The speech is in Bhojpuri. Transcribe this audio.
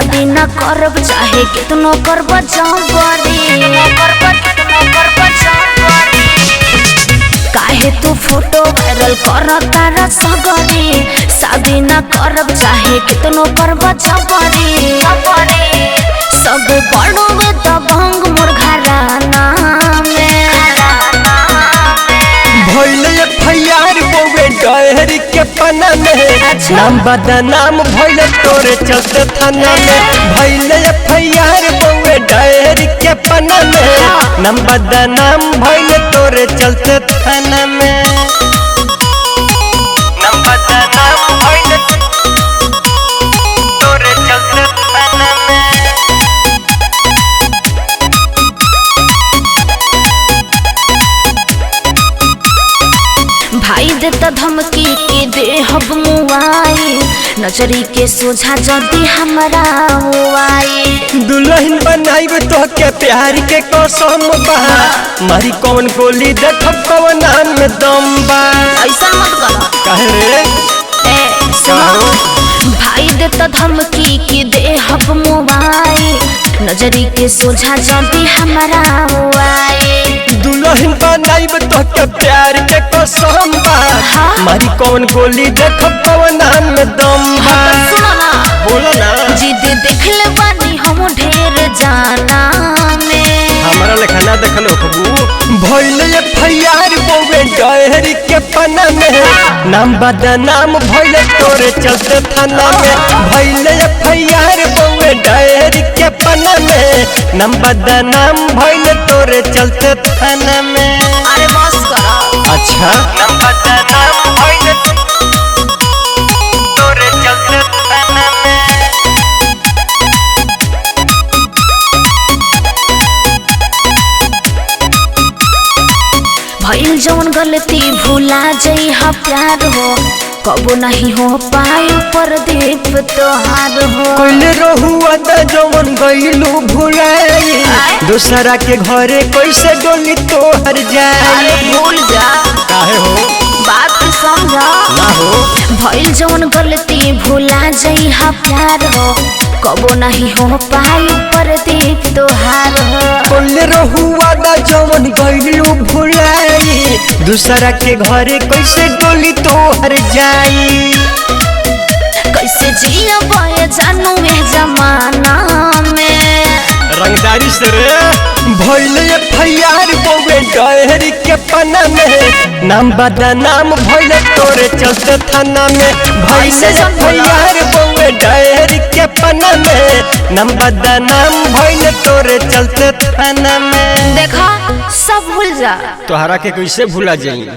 शादी न करब चाहे कितनो करब जबरी काहे तू फोटो वायरल कर तारा सगरी शादी न करब चाहे कितनो करब जबरी सब बड़ो में दबंग मोर घराना में भइले फैयार बोवे डहरी के पना में नाम बदनाम भइले तोरे चलते थाना में भइले फैयार बोवे डहरी के पना में नाम बदनाम भइले तोरे चलते थाना में नाम बदनाम भइले तोरे चलते थाना में। भाई देता धमकी के दे हब मुआई नजरी के सोझा जदी हमरा हुआई दुल्हन बनाइब तो के प्यार के कसम बा मारी कौन गोली देखब कौन में दम बा ऐसा मत करो काहे रे सुनो भाई देता धमकी के दे हब मुआई नजरी के सोझा जदी हमरा हुआई दुल्हन बनाइब तो के प्यार के कसम बा मारी कौन गोली देखब कौन में दम बा सुनो ना बोलो ना जिद देखले बानी हम ढेर जाना में हमारा लेखा ना देखलो खबू भइले फैयार बोवे डहरी के पना में नाम बदनाम भइले तोरे चलते थाना में भइले फैयार बोवे डहरी के पना में नाम बदनाम भइले तोरे चलते थाना में। अरे बस करो अच्छा नाम बदनाम भइले तोरे चलते थाना में। भइल जौन गलती भूला जई हा प्यार हो कबो नहीं हो पाए परदीप तोहार हो कोइले रहुआ त जवन गइलू भुलाई दूसरा के घरे कैसे डोली तोहर जाए भूल जा काहे हो बात समझा ना हो भइल जौन गलती भूला जई हा प्यार हो कबो नहीं हो पाए परदीप तोहार हो कोइले रहुआ त जवन गइलू भुलाई दूसरा के घरे कैसे डोली तोहर जाई कैसे जिया बे जानू में जमाना में रंगदारी से रे भइले फैयार बोवे डहरी के पना में नाम बदनाम भइले तोरे चलते थाना में भइले फैयार बोवे डहरी के पना में नाम बदनाम भइले तोरे चलते थाना में। देखा सब भूल जा तोहरा के कैसे भूला जाई।